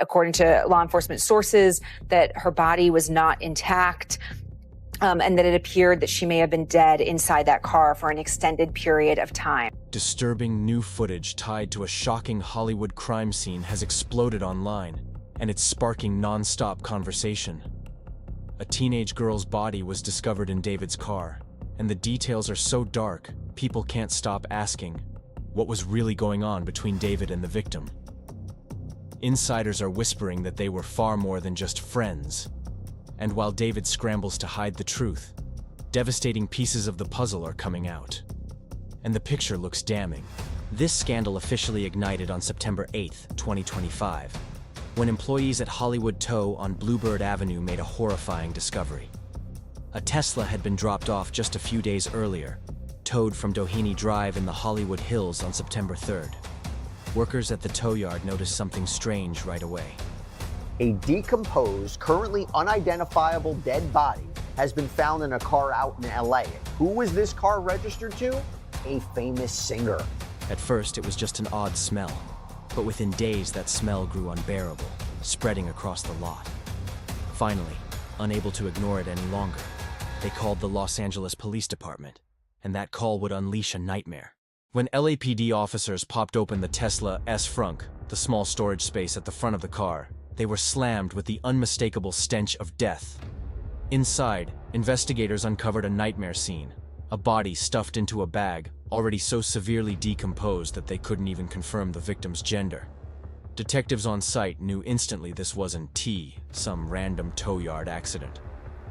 according to law enforcement sources, that her body was not intact, and that it appeared that she may have been dead inside that car for an extended period of time. Disturbing new footage tied to a shocking Hollywood crime scene has exploded online, and it's sparking non-stop conversation. A teenage girl's body was discovered in David's car, and the details are so dark, people can't stop asking, what was really going on between David and the victim? Insiders are whispering that they were far more than just friends. And while David scrambles to hide the truth, devastating pieces of the puzzle are coming out. And the picture looks damning. This scandal officially ignited on September 8, 2025, when employees at Hollywood Tow on Bluebird Avenue made a horrifying discovery. A Tesla had been dropped off just a few days earlier, towed from Doheny Drive in the Hollywood Hills on September 3rd. Workers at the tow yard noticed something strange right away. A decomposed, currently unidentifiable dead body has been found in a car out in LA. Who was this car registered to? A famous singer. At first, it was just an odd smell, but within days that smell grew unbearable, spreading across the lot. Finally, unable to ignore it any longer, they called the Los Angeles Police Department, and that call would unleash a nightmare. When LAPD officers popped open the Tesla S-Frunk, the small storage space at the front of the car, they were slammed with the unmistakable stench of death. Inside, investigators uncovered a nightmare scene, a body stuffed into a bag, already so severely decomposed that they couldn't even confirm the victim's gender. Detectives on site knew instantly this wasn't some random tow yard accident.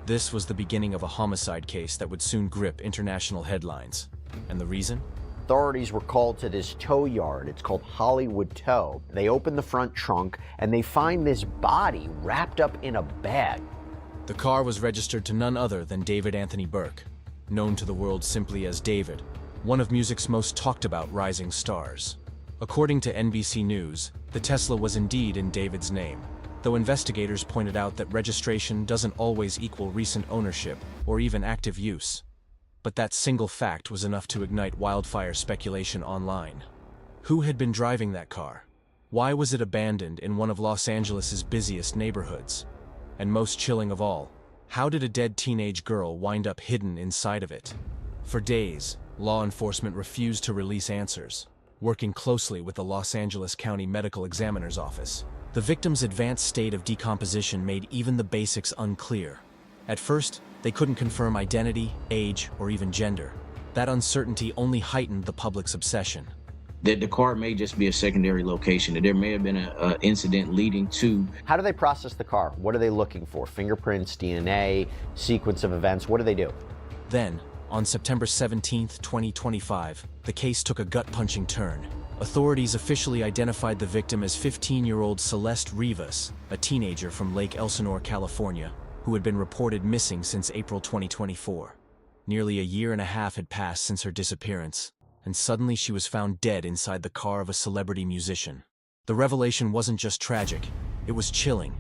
This was the beginning of a homicide case that would soon grip international headlines. And the reason? Authorities were called to this tow yard. It's called Hollywood Tow. They open the front trunk and they find this body wrapped up in a bag. The car was registered to none other than David Anthony Burke, known to the world simply as David, one of music's most talked about rising stars. According to NBC News, the Tesla was indeed in David's name, though investigators pointed out that registration doesn't always equal recent ownership or even active use. But that single fact was enough to ignite wildfire speculation online. Who had been driving that car? Why was it abandoned in one of Los Angeles's busiest neighborhoods? And most chilling of all, how did a dead teenage girl wind up hidden inside of it? For days, law enforcement refused to release answers, working closely with the Los Angeles County Medical Examiner's Office. The victim's advanced state of decomposition made even the basics unclear. At first, they couldn't confirm identity, age, or even gender. That uncertainty only heightened the public's obsession. That the car may just be a secondary location, that there may have been an incident leading to. How do they process the car? What are they looking for? Fingerprints, DNA, sequence of events? What do they do? Then, on September 17, 2025, the case took a gut-punching turn. Authorities officially identified the victim as 15-year-old Celeste Rivas, a teenager from Lake Elsinore, California, who had been reported missing since April 2024. Nearly a year and a half had passed since her disappearance, and suddenly she was found dead inside the car of a celebrity musician. The revelation wasn't just tragic, it was chilling.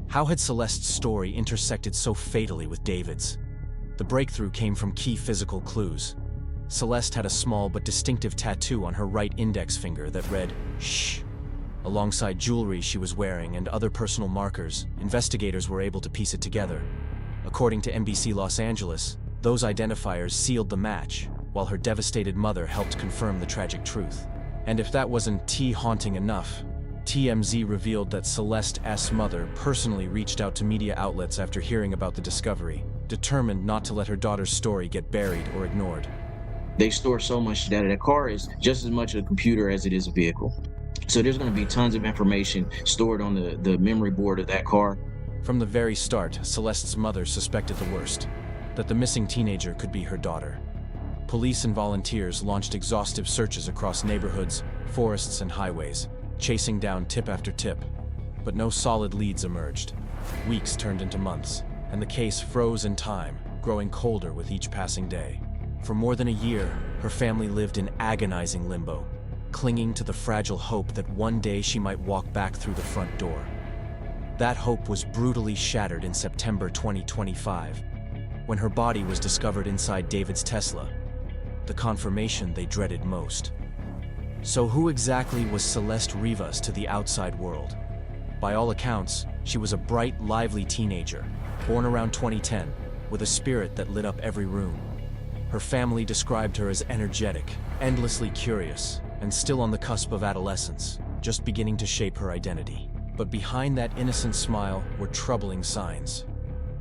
How had Celeste's story intersected so fatally with David's? The breakthrough came from key physical clues. Celeste had a small but distinctive tattoo on her right index finger that read, "Shh." Alongside jewelry she was wearing and other personal markers, investigators were able to piece it together. According to NBC Los Angeles, those identifiers sealed the match, while her devastated mother helped confirm the tragic truth. And if that wasn't haunting enough, TMZ revealed that Celeste's mother personally reached out to media outlets after hearing about the discovery, determined not to let her daughter's story get buried or ignored. They store so much data. That car is just as much a computer as it is a vehicle. So there's going to be tons of information stored on the memory board of that car. From the very start, Celeste's mother suspected the worst, that the missing teenager could be her daughter. Police and volunteers launched exhaustive searches across neighborhoods, forests, and highways, chasing down tip after tip. But no solid leads emerged. Weeks turned into months, and the case froze in time, growing colder with each passing day. For more than a year, her family lived in agonizing limbo, clinging to the fragile hope that one day she might walk back through the front door. That hope was brutally shattered in September 2025, when her body was discovered inside David's Tesla, the confirmation they dreaded most. So who exactly was Celeste Rivas to the outside world? By all accounts, she was a bright, lively teenager, born around 2010, with a spirit that lit up every room. Her family described her as energetic, endlessly curious, and still on the cusp of adolescence, just beginning to shape her identity. But behind that innocent smile were troubling signs.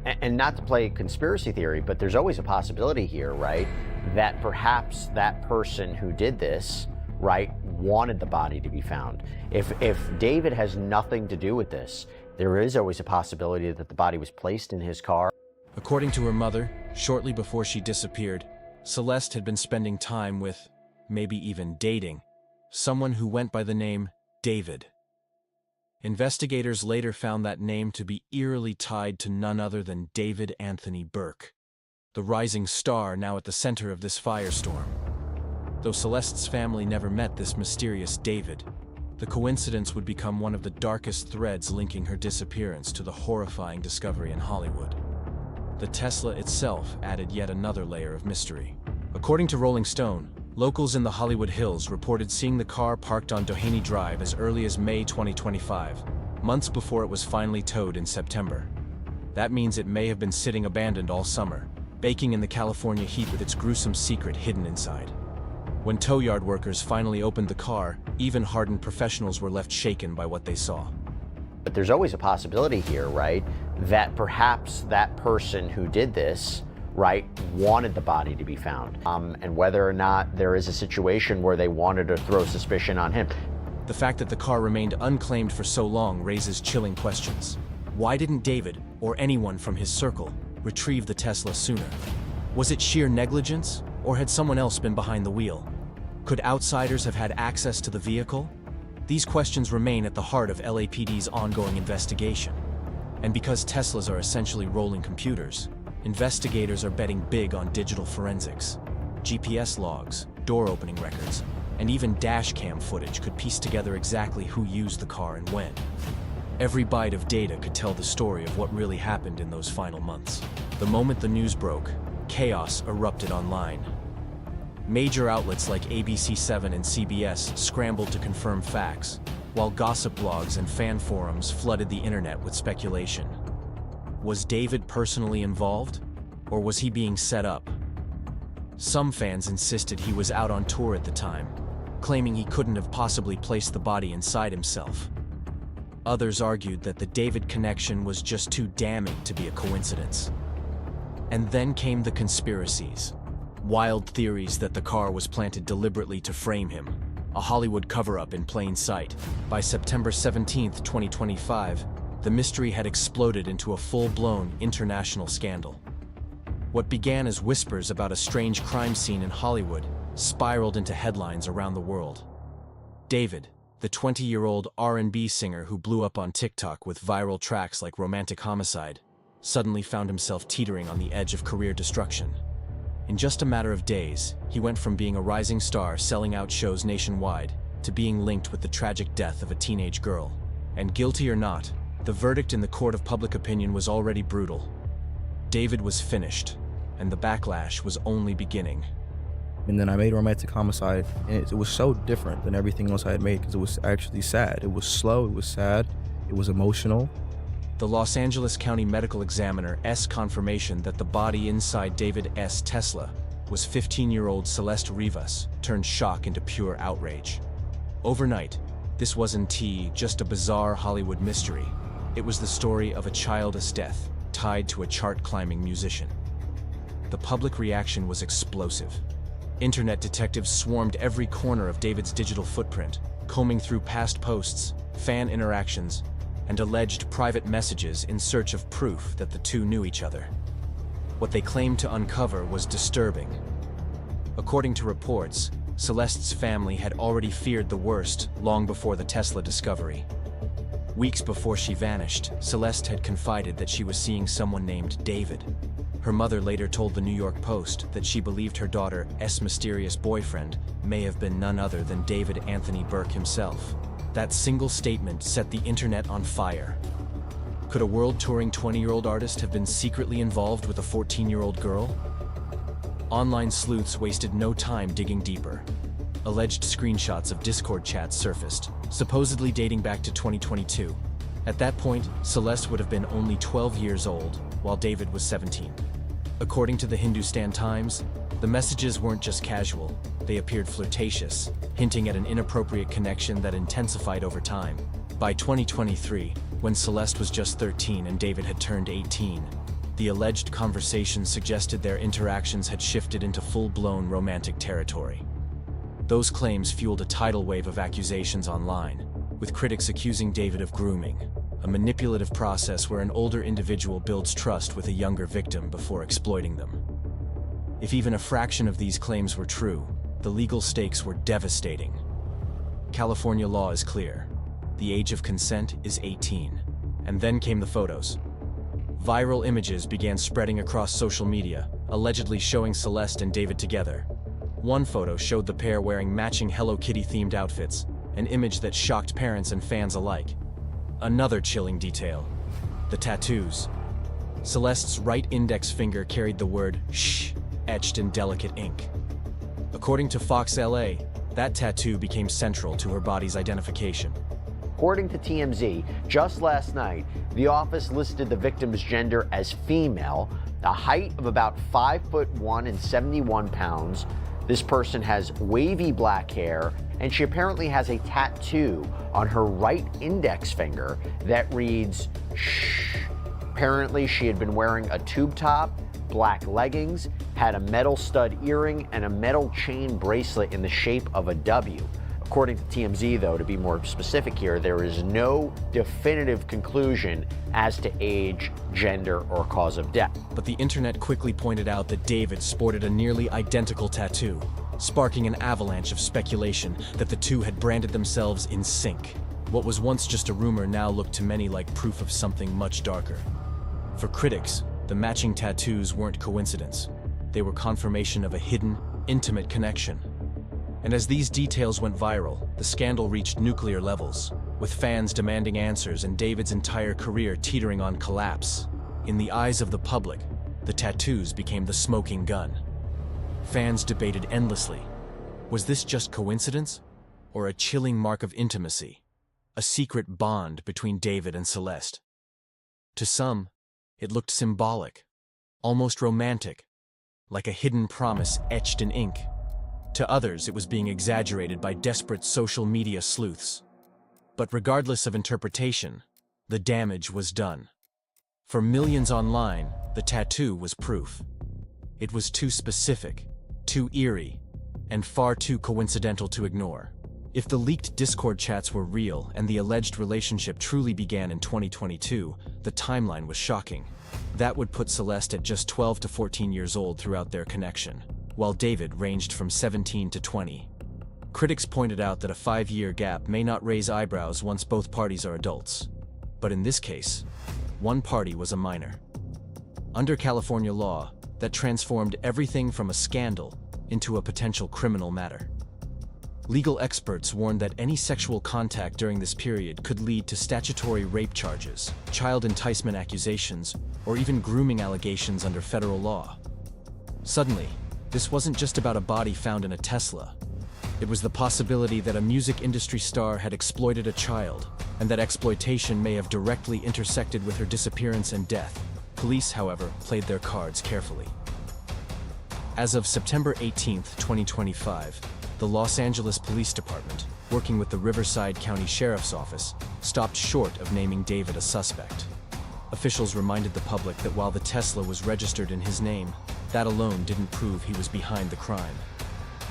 And not to play conspiracy theory, but there's always a possibility here, right, that perhaps that person who did this, right, wanted the body to be found. If David has nothing to do with this, there is always a possibility that the body was placed in his car. According to her mother, shortly before she disappeared, Celeste had been spending time with, maybe even dating, someone who went by the name David. Investigators later found that name to be eerily tied to none other than David Anthony Burke, the rising star now at the center of this firestorm. Though Celeste's family never met this mysterious David, the coincidence would become one of the darkest threads linking her disappearance to the horrifying discovery in Hollywood. The Tesla itself added yet another layer of mystery. According to Rolling Stone, locals in the Hollywood Hills reported seeing the car parked on Doheny Drive as early as May 2025, months before it was finally towed in September. That means it may have been sitting abandoned all summer, baking in the California heat with its gruesome secret hidden inside. When tow yard workers finally opened the car, even hardened professionals were left shaken by what they saw. But there's always a possibility here, right, that perhaps that person who did this, right, wanted the body to be found. And whether or not there is a situation where they wanted to throw suspicion on him. The fact that the car remained unclaimed for so long raises chilling questions. Why didn't David, or anyone from his circle, retrieve the Tesla sooner? Was it sheer negligence, or had someone else been behind the wheel? Could outsiders have had access to the vehicle? These questions remain at the heart of LAPD's ongoing investigation. And because Teslas are essentially rolling computers, investigators are betting big on digital forensics. GPS logs, door opening records, and even dash cam footage could piece together exactly who used the car and when. Every byte of data could tell the story of what really happened in those final months. The moment the news broke, chaos erupted online. Major outlets like ABC7 and CBS scrambled to confirm facts, while gossip blogs and fan forums flooded the internet with speculation. Was David personally involved, or was he being set up? Some fans insisted he was out on tour at the time, claiming he couldn't have possibly placed the body inside himself. Others argued that the David connection was just too damning to be a coincidence. And then came the conspiracies. Wild theories that the car was planted deliberately to frame him, a Hollywood cover-up in plain sight. By September 17, 2025, the mystery had exploded into a full-blown international scandal. What began as whispers about a strange crime scene in Hollywood spiraled into headlines around the world. David, the 20-year-old R&B singer who blew up on TikTok with viral tracks like Romantic Homicide, suddenly found himself teetering on the edge of career destruction. In just a matter of days, he went from being a rising star selling out shows nationwide to being linked with the tragic death of a teenage girl. And guilty or not, the verdict in the court of public opinion was already brutal. David was finished, and the backlash was only beginning. And then I made Romantic Homicide, and it was so different than everything else I had made because it was actually sad. It was slow, it was sad, it was emotional. The Los Angeles County Medical Examiner's confirmation that the body inside David S. Tesla was 15-year-old Celeste Rivas turned shock into pure outrage. Overnight, this wasn't just a bizarre Hollywood mystery. It was the story of a childless death tied to a chart-climbing musician. The public reaction was explosive. Internet detectives swarmed every corner of David's digital footprint, combing through past posts, fan interactions, and alleged private messages in search of proof that the two knew each other. What they claimed to uncover was disturbing. According to reports, Celeste's family had already feared the worst long before the Tesla discovery. Weeks before she vanished, Celeste had confided that she was seeing someone named David. Her mother later told the New York Post that she believed her daughter's mysterious boyfriend may have been none other than David Anthony Burke himself. That single statement set the internet on fire. Could a world-touring 20-year-old artist have been secretly involved with a 14-year-old girl? Online sleuths wasted no time digging deeper. Alleged screenshots of Discord chats surfaced, supposedly dating back to 2022, At that point, Celeste would have been only 12 years old, while David was 17. According to the Hindustan Times, the messages weren't just casual, they appeared flirtatious, hinting at an inappropriate connection that intensified over time. By 2023, when Celeste was just 13 and David had turned 18, the alleged conversations suggested their interactions had shifted into full-blown romantic territory. Those claims fueled a tidal wave of accusations online, with critics accusing David of grooming, a manipulative process where an older individual builds trust with a younger victim before exploiting them. If even a fraction of these claims were true, the legal stakes were devastating. California law is clear. The age of consent is 18. And then came the photos. Viral images began spreading across social media, allegedly showing Celeste and David together. One photo showed the pair wearing matching Hello Kitty-themed outfits, an image that shocked parents and fans alike. Another chilling detail: the tattoos. Celeste's right index finger carried the word "shh" etched in delicate ink. According to Fox LA, that tattoo became central to her body's identification. According to TMZ, just last night, the office listed the victim's gender as female, a height of about 5'1" and 71 pounds. This person has wavy black hair, and she apparently has a tattoo on her right index finger that reads "shh." Apparently, she had been wearing a tube top, black leggings, had a metal stud earring, and a metal chain bracelet in the shape of a W. According to TMZ, though, to be more specific here, there is no definitive conclusion as to age, gender, or cause of death. But the internet quickly pointed out that David sported a nearly identical tattoo, sparking an avalanche of speculation that the two had branded themselves in sync. What was once just a rumor now looked to many like proof of something much darker. For critics, the matching tattoos weren't coincidence. They were confirmation of a hidden, intimate connection. And as these details went viral, the scandal reached nuclear levels, with fans demanding answers and David's entire career teetering on collapse. In the eyes of the public, the tattoos became the smoking gun. Fans debated endlessly. Was this just coincidence, or a chilling mark of intimacy, a secret bond between David and Celeste? To some, it looked symbolic, almost romantic, like a hidden promise etched in ink. To others, it was being exaggerated by desperate social media sleuths. But regardless of interpretation, the damage was done. For millions online, the tattoo was proof. It was too specific, too eerie, and far too coincidental to ignore. If the leaked Discord chats were real and the alleged relationship truly began in 2022, the timeline was shocking. That would put Celeste at just 12 to 14 years old throughout their connection, while David ranged from 17 to 20. Critics pointed out that a 5-year gap may not raise eyebrows once both parties are adults. But in this case, one party was a minor. Under California law, that transformed everything from a scandal into a potential criminal matter. Legal experts warned that any sexual contact during this period could lead to statutory rape charges, child enticement accusations, or even grooming allegations under federal law. Suddenly, this wasn't just about a body found in a Tesla. It was the possibility that a music industry star had exploited a child, and that exploitation may have directly intersected with her disappearance and death. Police, however, played their cards carefully. As of September 18, 2025, the Los Angeles Police Department, working with the Riverside County Sheriff's Office, stopped short of naming David a suspect. Officials reminded the public that while the Tesla was registered in his name, that alone didn't prove he was behind the crime.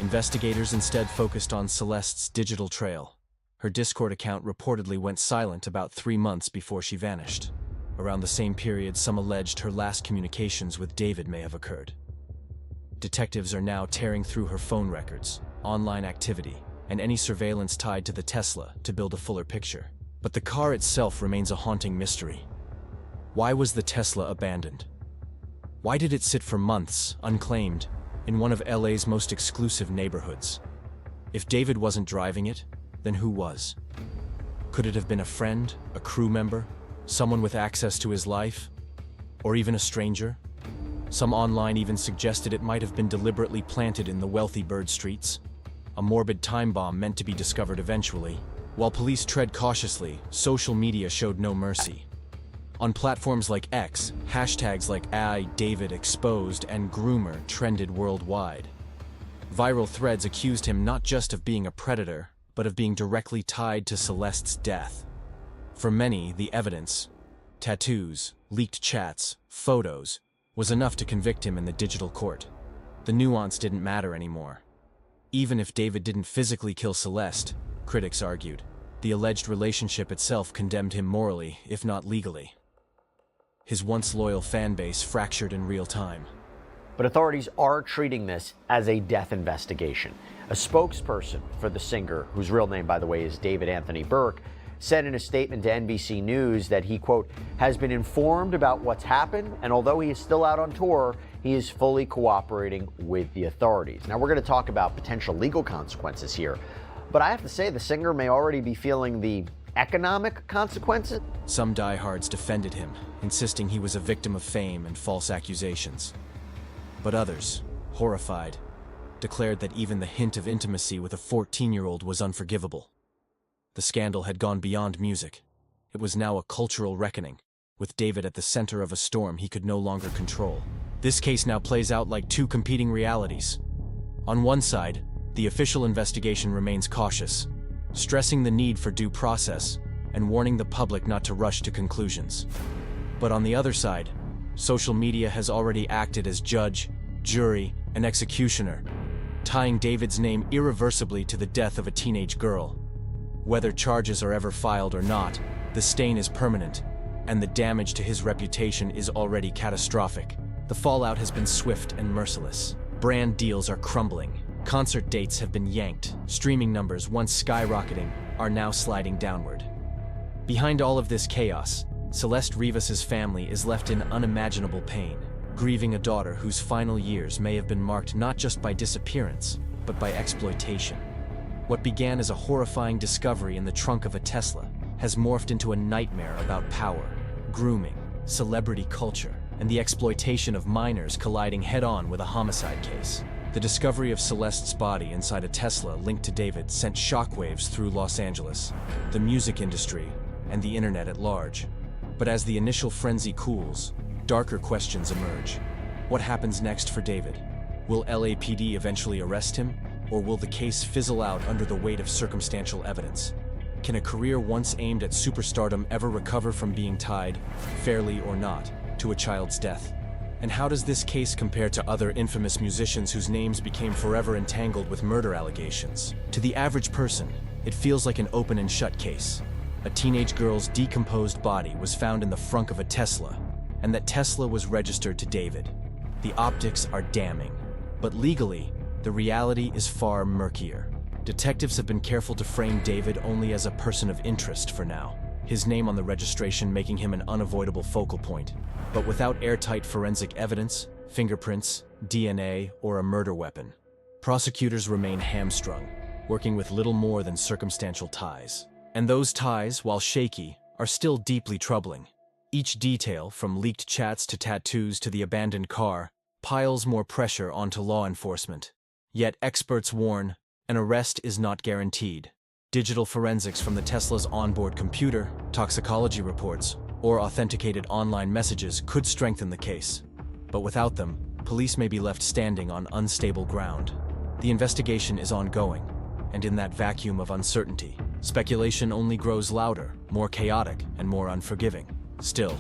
Investigators instead focused on Celeste's digital trail. Her Discord account reportedly went silent about 3 months before she vanished. Around the same period, some alleged her last communications with David may have occurred. Detectives are now tearing through her phone records, online activity, and any surveillance tied to the Tesla to build a fuller picture. But the car itself remains a haunting mystery. Why was the Tesla abandoned? Why did it sit for months, unclaimed, in one of LA's most exclusive neighborhoods? If David wasn't driving it, then who was? Could it have been a friend, a crew member, someone with access to his life, or even a stranger? Some online even suggested it might have been deliberately planted in the wealthy bird streets. A morbid time bomb meant to be discovered eventually. While police tread cautiously, social media showed no mercy. On platforms like X, hashtags like #IDavidExposed and groomer trended worldwide. Viral threads accused him not just of being a predator, but of being directly tied to Celeste's death. For many, the evidence, tattoos, leaked chats, photos, was enough to convict him in the digital court. The nuance didn't matter anymore. Even if David didn't physically kill Celeste, critics argued, the alleged relationship itself condemned him morally, if not legally. His once loyal fan base fractured in real time. But authorities are treating this as a death investigation. A spokesperson for the singer, whose real name, by the way, is David Anthony Burke, said in a statement to NBC News that he, quote, has been informed about what's happened, and although he is still out on tour, he is fully cooperating with the authorities. Now, we're going to talk about potential legal consequences here, but I have to say the singer may already be feeling the economic consequences. Some diehards defended him, insisting he was a victim of fame and false accusations. But others, horrified, declared that even the hint of intimacy with a 14-year-old was unforgivable. The scandal had gone beyond music. It was now a cultural reckoning, with David at the center of a storm he could no longer control. This case now plays out like two competing realities. On one side, the official investigation remains cautious, stressing the need for due process and warning the public not to rush to conclusions. But on the other side, social media has already acted as judge, jury, and executioner, tying David's name irreversibly to the death of a teenage girl. Whether charges are ever filed or not, the stain is permanent, and the damage to his reputation is already catastrophic. The fallout has been swift and merciless. Brand deals are crumbling. Concert dates have been yanked. Streaming numbers, once skyrocketing, are now sliding downward. Behind all of this chaos, Celeste Rivas's family is left in unimaginable pain, grieving a daughter whose final years may have been marked not just by disappearance, but by exploitation. What began as a horrifying discovery in the trunk of a Tesla has morphed into a nightmare about power, grooming, celebrity culture, and the exploitation of minors colliding head-on with a homicide case. The discovery of Celeste's body inside a Tesla linked to David sent shockwaves through Los Angeles, the music industry, and the internet at large. But as the initial frenzy cools, darker questions emerge. What happens next for David? Will LAPD eventually arrest him, or will the case fizzle out under the weight of circumstantial evidence? Can a career once aimed at superstardom ever recover from being tied, fairly or not, to a child's death? And how does this case compare to other infamous musicians whose names became forever entangled with murder allegations? To the average person, it feels like an open and shut case. A teenage girl's decomposed body was found in the frunk of a Tesla, and that Tesla was registered to David. The optics are damning, but legally, the reality is far murkier. Detectives have been careful to frame David only as a person of interest for now, his name on the registration making him an unavoidable focal point. But without airtight forensic evidence, fingerprints, DNA, or a murder weapon, prosecutors remain hamstrung, working with little more than circumstantial ties. And those ties, while shaky, are still deeply troubling. Each detail, from leaked chats to tattoos to the abandoned car, piles more pressure onto law enforcement. Yet experts warn, an arrest is not guaranteed. Digital forensics from the Tesla's onboard computer, toxicology reports, or authenticated online messages could strengthen the case. But without them, police may be left standing on unstable ground. The investigation is ongoing, and in that vacuum of uncertainty, speculation only grows louder, more chaotic, and more unforgiving. Still,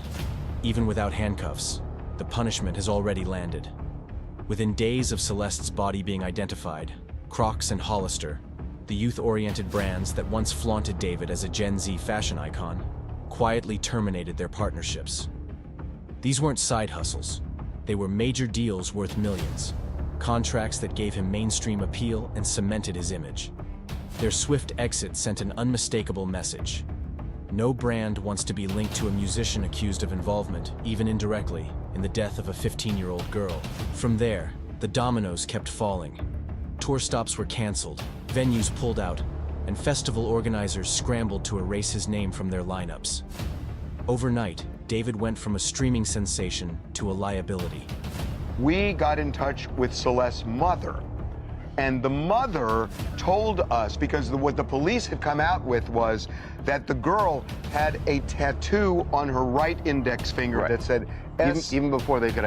even without handcuffs, the punishment has already landed. Within days of Celeste's body being identified, Crocs and Hollister, the youth-oriented brands that once flaunted David as a Gen Z fashion icon, quietly terminated their partnerships. These weren't side hustles. They were major deals worth millions, contracts that gave him mainstream appeal and cemented his image. Their swift exit sent an unmistakable message. No brand wants to be linked to a musician accused of involvement, even indirectly, in the death of a 15-year-old girl. From there, the dominoes kept falling. Tour stops were canceled, venues pulled out, and festival organizers scrambled to erase his name from their lineups. Overnight, David went from a streaming sensation to a liability. We got in touch with Celeste's mother, And the mother told us, because what the police had come out with was that the girl had a tattoo on her right index finger that said S. Even before they could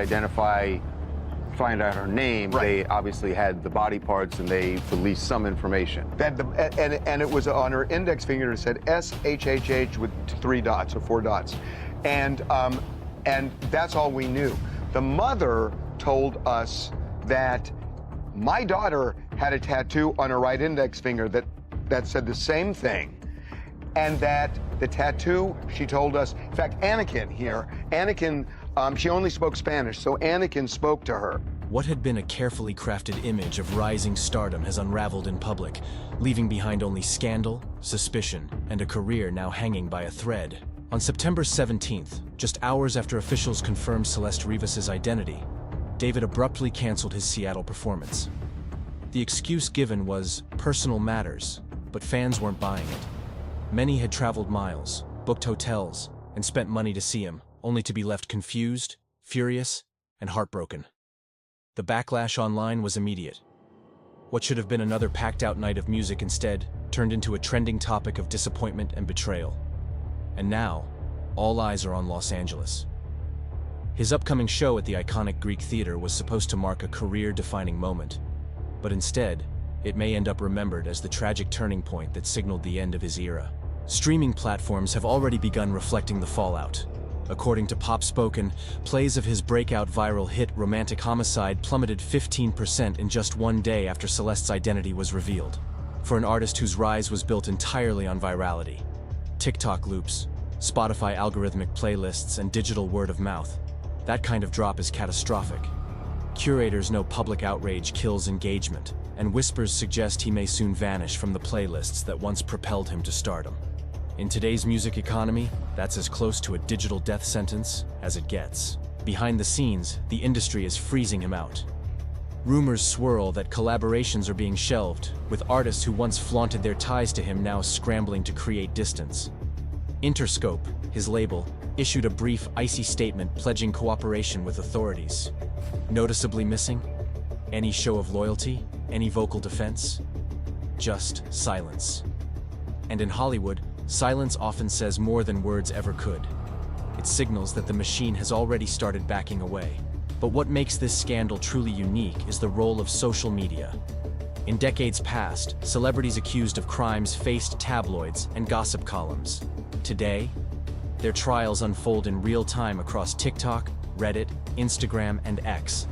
find out her name, they obviously had the body parts and they released some information. And it was on her index finger. It said SHHH with 3 dots or 4 dots, and that's all we knew. The mother told us that my daughter had a tattoo on her right index finger that said the same thing, and that the tattoo, she told us, in fact, Anakin, she only spoke Spanish, so Anakin spoke to her. What had been a carefully crafted image of rising stardom has unraveled in public, leaving behind only scandal, suspicion, and a career now hanging by a thread. On September 17th, just hours after officials confirmed Celeste Rivas's identity, David abruptly canceled his Seattle performance. The excuse given was personal matters, but fans weren't buying it. Many had traveled miles, booked hotels, and spent money to see him, only to be left confused, furious, and heartbroken. The backlash online was immediate. What should have been another packed-out night of music instead turned into a trending topic of disappointment and betrayal. And now, all eyes are on Los Angeles. His upcoming show at the iconic Greek theater was supposed to mark a career-defining moment, but instead, it may end up remembered as the tragic turning point that signaled the end of his era. Streaming platforms have already begun reflecting the fallout. According to PopSpoken, plays of his breakout viral hit Romantic Homicide plummeted 15% in just one day after Celeste's identity was revealed. For an artist whose rise was built entirely on virality, TikTok loops, Spotify algorithmic playlists, and digital word of mouth, that kind of drop is catastrophic. Curators know public outrage kills engagement, and whispers suggest he may soon vanish from the playlists that once propelled him to stardom. In today's music economy, that's as close to a digital death sentence as it gets. Behind the scenes, the industry is freezing him out. Rumors swirl that collaborations are being shelved, with artists who once flaunted their ties to him now scrambling to create distance. Interscope, his label, issued a brief, icy statement pledging cooperation with authorities. Noticeably missing? Any show of loyalty? Any vocal defense? Just silence. And in Hollywood, silence often says more than words ever could. It signals that the machine has already started backing away. But what makes this scandal truly unique is the role of social media. In decades past, celebrities accused of crimes faced tabloids and gossip columns. Today, their trials unfold in real time across TikTok, Reddit, Instagram, and X.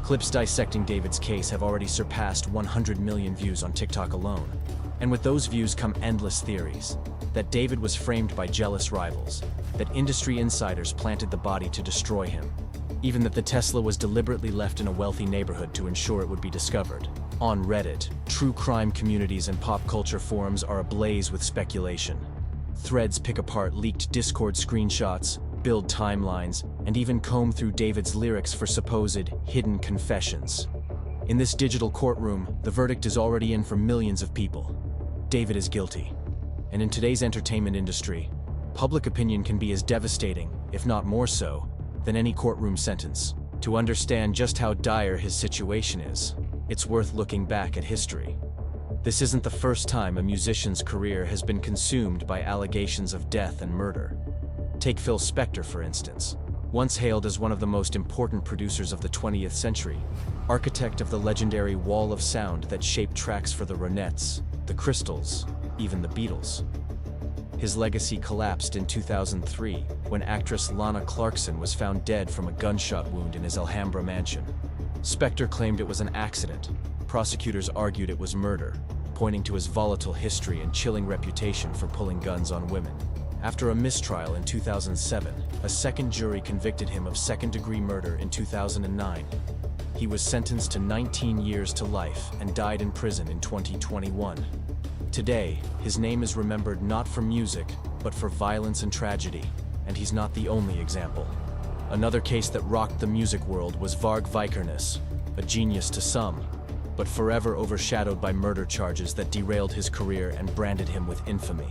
Clips dissecting David's case have already surpassed 100 million views on TikTok alone. And with those views come endless theories. That David was framed by jealous rivals, that industry insiders planted the body to destroy him, even that the Tesla was deliberately left in a wealthy neighborhood to ensure it would be discovered. On Reddit, true crime communities and pop culture forums are ablaze with speculation. Threads pick apart leaked Discord screenshots, build timelines, and even comb through David's lyrics for supposed hidden confessions. In this digital courtroom, the verdict is already in for millions of people. David is guilty. And in today's entertainment industry, public opinion can be as devastating, if not more so, than any courtroom sentence. To understand just how dire his situation is, it's worth looking back at history. This isn't the first time a musician's career has been consumed by allegations of death and murder. Take Phil Spector, for instance. Once hailed as one of the most important producers of the 20th century, architect of the legendary Wall of Sound that shaped tracks for the Ronettes, the Crystals, even the Beatles. His legacy collapsed in 2003 when actress Lana Clarkson was found dead from a gunshot wound in his Alhambra mansion. Spector claimed it was an accident. Prosecutors argued it was murder, pointing to his volatile history and chilling reputation for pulling guns on women. After a mistrial in 2007, a second jury convicted him of second-degree murder in 2009. He was sentenced to 19 years to life and died in prison in 2021. Today, his name is remembered not for music, but for violence and tragedy, and he's not the only example. Another case that rocked the music world was Varg Vikernes, a genius to some, but forever overshadowed by murder charges that derailed his career and branded him with infamy.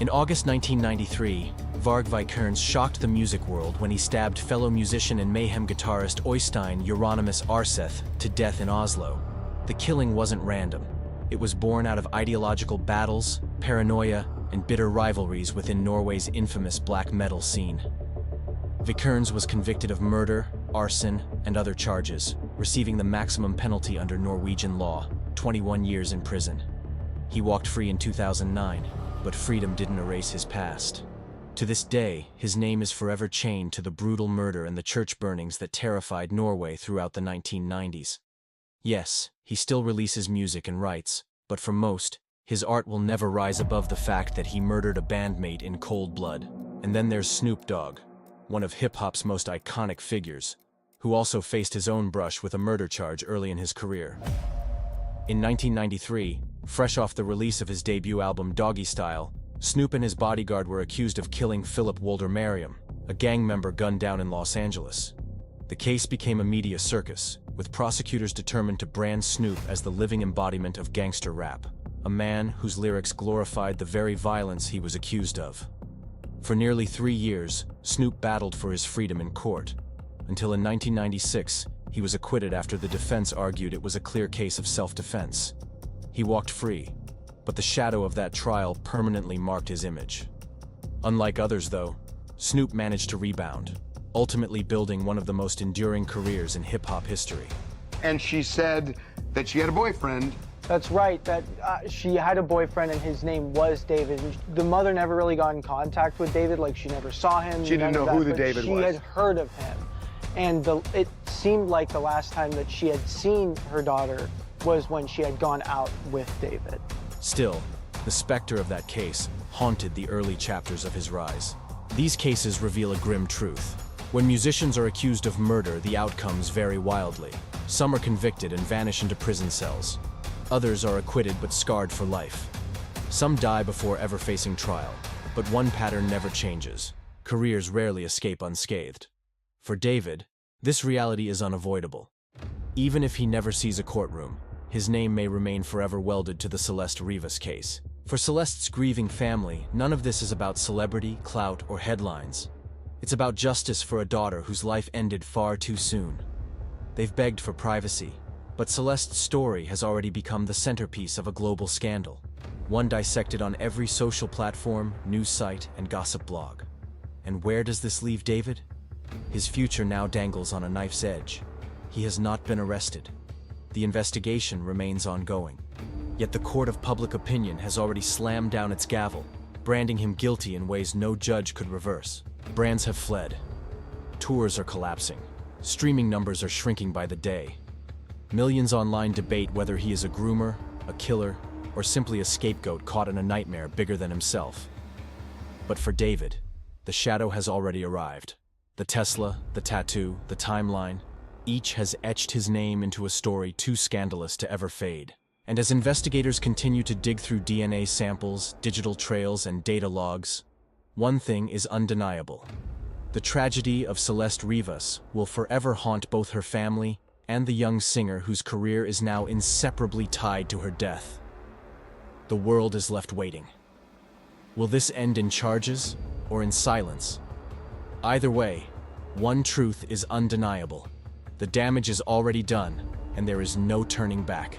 In August 1993, Varg Vikernes shocked the music world when he stabbed fellow musician and Mayhem guitarist Øystein Euronymous Arseth to death in Oslo. The killing wasn't random. It was born out of ideological battles, paranoia, and bitter rivalries within Norway's infamous black metal scene. Vikernes was convicted of murder, arson, and other charges, receiving the maximum penalty under Norwegian law, 21 years in prison. He walked free in 2009, but freedom didn't erase his past. To this day, his name is forever chained to the brutal murder and the church burnings that terrified Norway throughout the 1990s. Yes, he still releases music and writes, but for most, his art will never rise above the fact that he murdered a bandmate in cold blood. And then there's Snoop Dogg, one of hip-hop's most iconic figures, who also faced his own brush with a murder charge early in his career. In 1993, fresh off the release of his debut album Doggy Style, Snoop and his bodyguard were accused of killing Philip Wolder Merriam, a gang member gunned down in Los Angeles. The case became a media circus, with prosecutors determined to brand Snoop as the living embodiment of gangster rap, a man whose lyrics glorified the very violence he was accused of. For nearly 3 years, Snoop battled for his freedom in court, until in 1996, he was acquitted after the defense argued it was a clear case of self-defense. He walked free, but the shadow of that trial permanently marked his image. Unlike others, though, Snoop managed to rebound, ultimately building one of the most enduring careers in hip-hop history. And she said that she had a boyfriend. That's right, that she had a boyfriend and his name was David. The mother never really got in contact with David, like she never saw him. She didn't know who the David was. She had heard of him. And it seemed like the last time that she had seen her daughter was when she had gone out with David. Still, the specter of that case haunted the early chapters of his rise. These cases reveal a grim truth. When musicians are accused of murder, the outcomes vary wildly. Some are convicted and vanish into prison cells. Others are acquitted but scarred for life. Some die before ever facing trial, but one pattern never changes. Careers rarely escape unscathed. For David, this reality is unavoidable. Even if he never sees a courtroom, his name may remain forever welded to the Celeste Rivas case. For Celeste's grieving family, none of this is about celebrity, clout, or headlines. It's about justice for a daughter whose life ended far too soon. They've begged for privacy, but Celeste's story has already become the centerpiece of a global scandal, one dissected on every social platform, news site, and gossip blog. And where does this leave David? His future now dangles on a knife's edge. He has not been arrested. The investigation remains ongoing. Yet the court of public opinion has already slammed down its gavel, branding him guilty in ways no judge could reverse. Brands have fled. Tours are collapsing. Streaming numbers are shrinking by the day. Millions online debate whether he is a groomer, a killer, or simply a scapegoat caught in a nightmare bigger than himself. But for David, the shadow has already arrived. The Tesla, the tattoo, the timeline, each has etched his name into a story too scandalous to ever fade. And as investigators continue to dig through DNA samples, digital trails, and data logs, one thing is undeniable. The tragedy of Celeste Rivas will forever haunt both her family and the young singer whose career is now inseparably tied to her death. The world is left waiting. Will this end in charges or in silence? Either way, one truth is undeniable. The damage is already done, and there is no turning back.